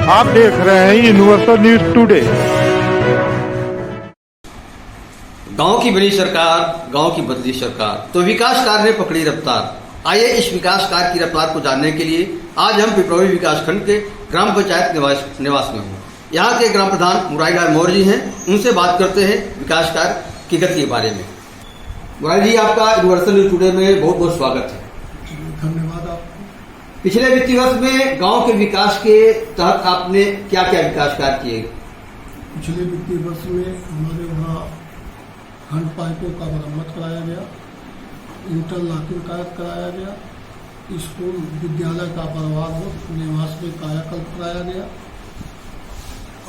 आप देख रहे हैं यूनिवर्सल न्यूज टुडे। गांव की बनी सरकार, गांव की बदली सरकार, तो विकास कार्य ने पकड़ी रफ्तार। आइए इस विकास कार्य की रफ्तार को जानने के लिए आज हम पिपरौली विकास खंड के ग्राम पंचायत निवास में हूँ। यहाँ के ग्राम प्रधान मुरारीलाल मौर्य जी हैं, उनसे बात करते हैं विकास कार्य की गति के बारे में। मुरारी जी, आपका यूनिवर्सल न्यूज टुडे में बहुत बहुत स्वागत है। धन्यवाद आपको। पिछले वित्तीय वर्ष में गांव के विकास के तहत आपने क्या क्या विकास कार्य किए? पिछले वित्तीय वर्ष में हमारे वहाँ हैंड पाइपों का मरम्मत कराया गया, इंटरलॉकिंग कार्य कराया गया, स्कूल विद्यालय का बर्बाद हो निवास में कायाकल्प कराया गया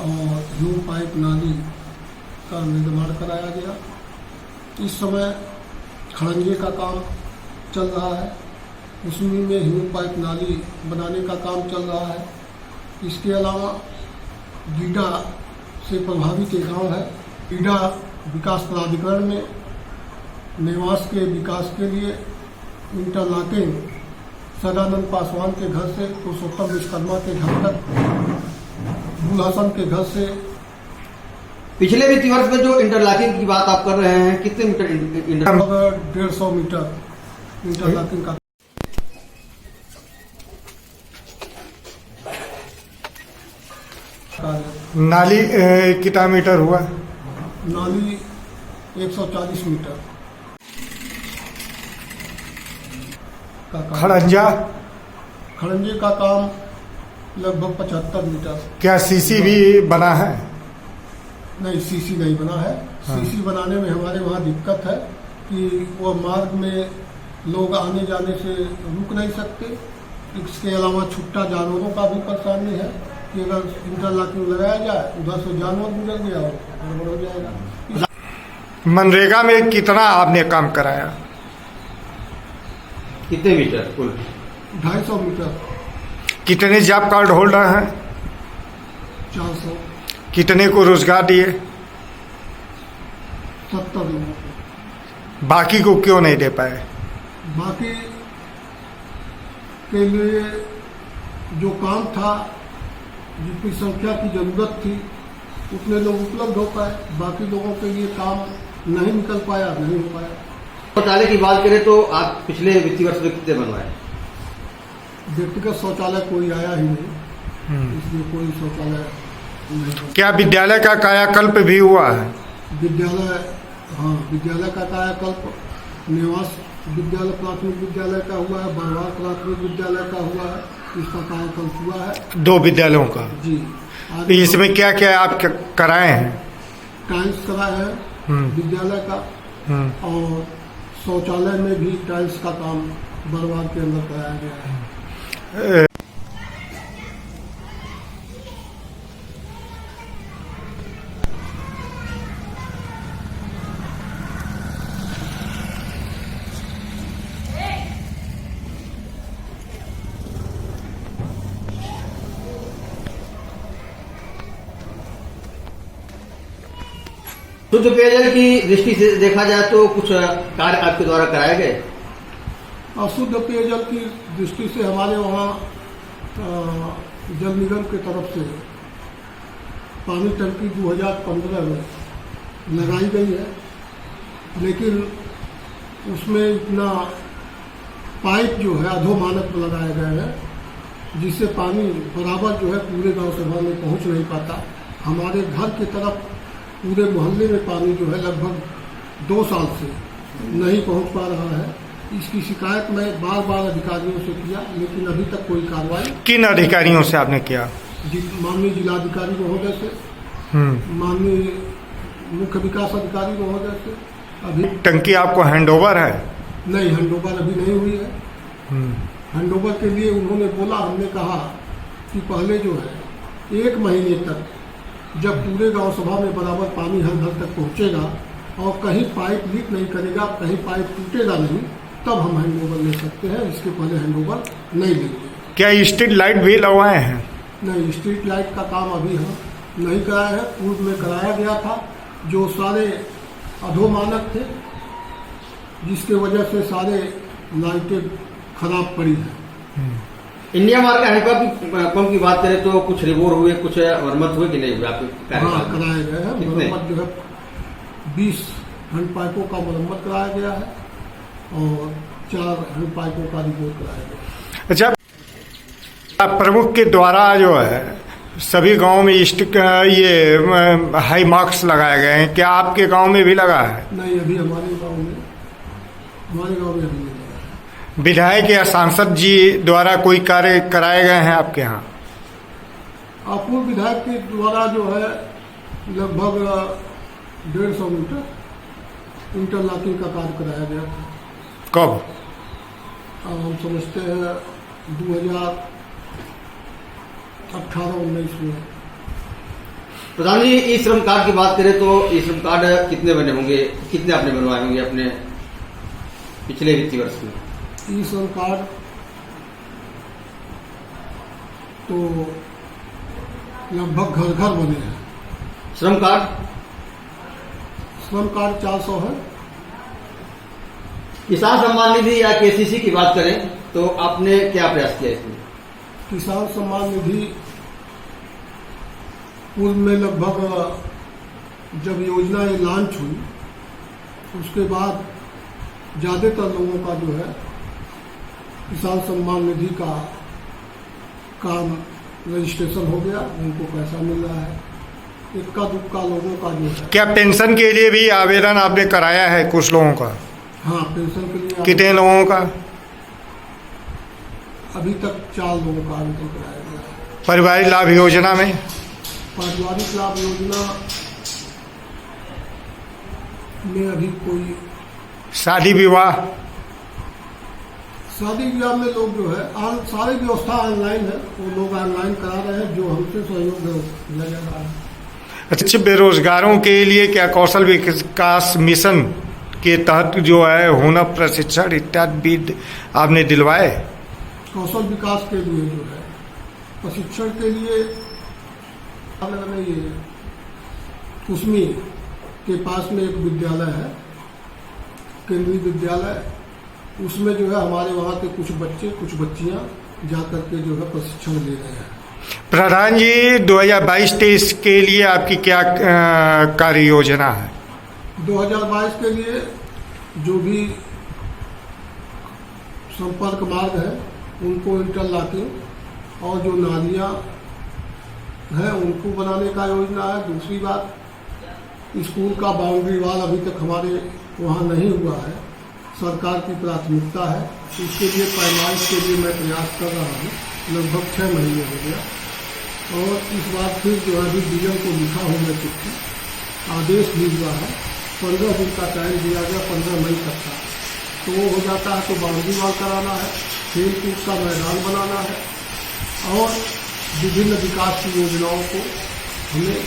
और ह्यूम पाइप नाली का निर्माण कराया गया। इस समय खड़ंजे का काम चल रहा है, उसमें ह्यूम पाइप नाली बनाने का काम चल रहा है। इसके अलावा गीडा से प्रभावित एक गाँव है, गीडा विकास प्राधिकरण में निवास के विकास के लिए इंटरलॉकिंग सदानंद पासवान के घर से पुरुषोत्तम विश्वकर्मा के घर तक, बुलहसन के घर से। पिछले वित्तीय वर्ष में जो इंटरलॉकिंग की बात आप कर रहे हैं, कितने मीटर 150 मीटर इंटरलॉकिंग का नाली कितना मीटर हुआ? नाली 140 मीटर का काम। खड़ंजे का काम लगभग 75 मीटर। क्या सीसी भी बना है? नहीं, सीसी नहीं बना है। सीसी बनाने में हमारे वहाँ दिक्कत है कि वो मार्ग में लोग आने जाने से रुक नहीं सकते। इसके अलावा छुट्टा जानवरों का भी परेशानी है कि अगर इंटरलॉकिंग लगाया जाए उधर से जानवर गुजर गया और गड़बड़ हो जाएगा। मनरेगा में कितना आपने काम कराया? कितने मीटर कुल? 250 मीटर। कितने जॉब कार्ड होल्डर हैं? 400। कितने को रोजगार दिए? 70 लोगों को। बाकी को क्यों नहीं दे पाए? बाकी के लिए जो काम था, जितनी संख्या की जरूरत थी उतने लोग उपलब्ध हो पाए, बाकी लोगों के लिए काम नहीं निकल पाया, नहीं हो पाया। शौचालय की बात करें तो आप पिछले वित्तीय वर्ष में कितने बनवाए? व्यक्तिगत शौचालय कोई आया ही नहीं, इसलिए कोई शौचालय नहीं। क्या विद्यालय का कायाकल्प भी हुआ है? विद्यालय, हाँ, विद्यालय का कायाकल्प निवास विद्यालय प्राथमिक विद्यालय का हुआ है, बरवार प्राथमिक विद्यालय का हुआ है, इसका कायाकल्प हुआ है। 2 विद्यालयों का जी। इसमें क्या क्या आप कराए हैं? टाइल्स कराया है विद्यालय का, और शौचालय में भी टाइल्स का काम बरवार के अंदर कराया गया है। शुद्ध पेयजल की दृष्टि से देखा जाए तो कुछ कार्य आपके द्वारा कराए गए? अशुद्ध पेयजल की दृष्टि से हमारे वहाँ जल निगम की तरफ से पानी टंकी 2015 में लगाई गई है, लेकिन उसमें इतना पाइप जो है अधोमानक लगाए गए हैं, जिससे पानी बराबर जो है पूरे गांव सभा में पहुंच नहीं पाता। हमारे घर की तरफ पूरे मोहल्ले में पानी जो है लगभग 2 साल से नहीं पहुंच पा रहा है। इसकी शिकायत मैं बार बार अधिकारियों से किया, लेकिन अभी तक कोई कार्रवाई। किन अधिकारियों से आपने किया? माननीय जिलाधिकारी महोदय से, माननीय मुख्य विकास अधिकारी महोदय से। अभी टंकी आपको हैंडओवर है? नहीं, हैंडओवर अभी नहीं हुई है। हैंडओवर के लिए उन्होंने बोला, हमने कहा कि पहले जो है 1 महीने तक जब पूरे गांव सभा में बराबर पानी हर घर तक पहुंचेगा और कहीं पाइप लीक नहीं करेगा, कहीं पाइप टूटेगा नहीं, तब हम हैंडओवर ले सकते हैं। इसके पहले हैंडओवर नहीं लेंगे। क्या स्ट्रीट लाइट भी लगवाए हैं? नहीं, स्ट्रीट लाइट का काम अभी हम नहीं कराया है। पूर्व में कराया गया था, जो सारे अधोमानक थे, जिसके वजह से सारे लाइटें खराब पड़ी हैं। इंडिया मार्केट हैंडपंप की बात करें तो कुछ रिवोर हुए, कुछ मरम्मत हुए कि नहीं हुए आपके हाँ, कार्यकाल में? कराए गए हैं। कितने? मरम्मत जो है 20 हैंडपाइपों का मरम्मत कराया गया है और 4 हैंडपाइपों का रिपोर्ट कराया गया है। अच्छा, प्रमुख के द्वारा जो है सभी गांव में ये हाई मार्क्स लगाए गए हैं, क्या आपके गांव में भी लगा है? नहीं, अभी हमारे गांव में अभी नहीं लगा है। विधायक या सांसद जी द्वारा कोई कार्य कराए गए हैं आपके यहाँ? पूर्व विधायक के द्वारा जो है लगभग 150 मीटर इंटरलॉकिंग का कार्य कराया गया था। कब? हम समझते हैं 2018-19 में। प्रधान जी, ई श्रम कार्ड की बात करें तो ई श्रम कार्ड कितने बने होंगे, कितने आपने बनवाए होंगे अपने पिछले वित्तीय वर्ष में? ई श्रम कार्ड तो लगभग घर घर बने हैं। श्रम कार्ड 400 है। किसान सम्मान निधि या केसीसी की बात करें तो आपने क्या प्रयास किया इसमें? किसान सम्मान निधि पूर्व में लगभग जब योजना ये लॉन्च हुई उसके बाद ज़्यादातर लोगों का जो है किसान सम्मान निधि का काम रजिस्ट्रेशन हो गया, उनको पैसा मिल रहा है। इक्का दुक्का लोगों का जो है। क्या पेंशन के लिए भी आवेदन आपने कराया है कुछ लोगों का? हाँ, पेंशन के लिए कितने लोगों का? अभी तक 4 लोगों का आवेदन कराया गया है। परिवारिक लाभ योजना में? पारिवारिक लाभ योजना में अभी कोई शादी विवाह? शादी विवाह में लोग जो है सारी व्यवस्था ऑनलाइन है, वो लोग ऑनलाइन करा रहे हैं, जो हमसे सहयोग लिया जा रहा है। अच्छा, बेरोजगारों के लिए क्या कौशल विकास मिशन के तहत जो है हुनर प्रशिक्षण इत्यादि भी आपने दिलवाए? कौशल विकास के लिए जो है प्रशिक्षण के लिए ये कुसमी के पास में एक विद्यालय है, केंद्रीय विद्यालय, उसमें जो है हमारे वहाँ के कुछ बच्चे कुछ बच्चियाँ जा करके जो है प्रशिक्षण ले रहे हैं। प्रधान जी, 2022-23 के लिए आपकी क्या कार्य योजना है? 2022 के लिए जो भी संपर्क मार्ग है उनको इंटरलॉकिंग और जो नालियाँ हैं उनको बनाने का योजना है। दूसरी बात, स्कूल का बाउंड्री वाल अभी तक हमारे वहाँ नहीं हुआ है, सरकार की प्राथमिकता है। इसके लिए पैमाइश के लिए मैं प्रयास कर रहा हूँ, लगभग 6 महीने हो गया। और इस बार फिर जो है अभी डीएम को लिखा हूँ मैं चिट्ठी, आदेश भी हुआ है, 15 दिन का टाइम दिया गया, 15 मई तक का। तो वो हो जाता है तो बाउंड्री वाल कराना है, खेल कूद का मैदान बनाना है और विभिन्न विकास की योजनाओं को हमें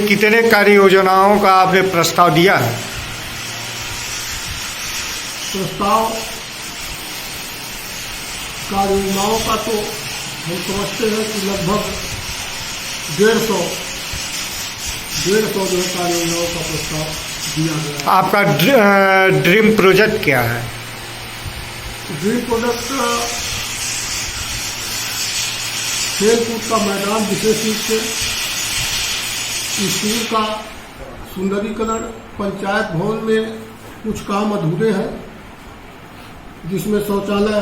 कितने कार्य योजनाओं का आपने प्रस्ताव दिया है? प्रस्ताव कार्य योजनाओं का तो हम समझते हैं कि लगभग 150 जो है कार्य योजनाओं का प्रस्ताव दिया गया है। आपका ड्रीम प्रोजेक्ट क्या है? ड्रीम प्रोजेक्ट खेल कूद का मैदान, विशेष रूप से स्कूल का सुंदरीकरण, पंचायत भवन में कुछ काम अधूरे हैं जिसमें शौचालय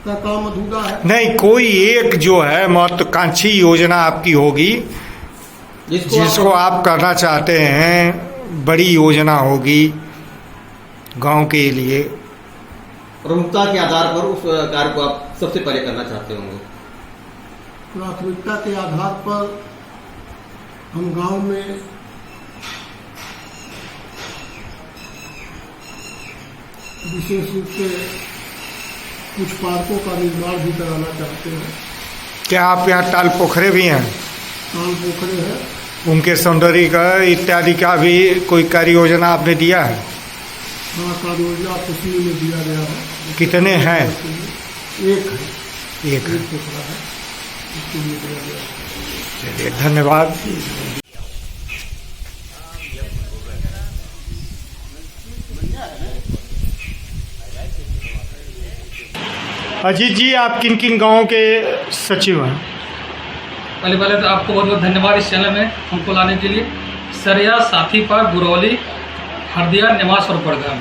का काम अधूरा है। नहीं, कोई एक जो है महत्वाकांक्षी योजना आपकी होगी जिसको आप करना चाहते हैं, बड़ी योजना होगी गांव के लिए। प्रमुखता के आधार पर उस कार्य को आप सबसे पहले करना चाहते होंगे। प्राथमिकता के आधार पर हम गांव में विशेष रूप से कुछ पार्कों का निर्माण भी कराना चाहते हैं। क्या आप यहाँ ताल पोखरे भी हैं? ताल पोखरे हैं, उनके सौंदर्यीकरण इत्यादि का भी कोई कार्य योजना आपने दिया है? हाँ, कार्य योजना कुसमी में दिया गया है। कितने हैं? एक है, एक है। पोखरा है, इसके लिए दिया गया है। चलिए, धन्यवाद। अजीत जी, आप किन किन गाँव के सचिव हैं? पहले तो आपको बहुत बहुत धन्यवाद इस चैनल में हमको लाने के लिए। सरिया, साथीपार, गुरौली, हरदिया, निवास और बड़गाम।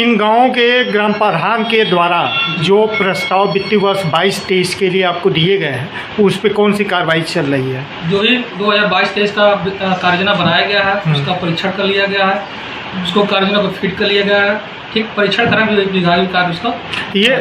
इन गांवों के ग्राम प्रधान के द्वारा जो प्रस्ताव वित्तीय वर्ष 22-23 के लिए आपको दिए गए हैं, उस पर कौन सी कार्रवाई चल रही है? जो ही 2022-23 का कार्ययोजना बनाया गया है, उसका परीक्षण कर लिया गया है, उसको कार्ययोजना को फिट कर लिया गया है। ठीक, परीक्षण करें विभागीय कार्य उसका ये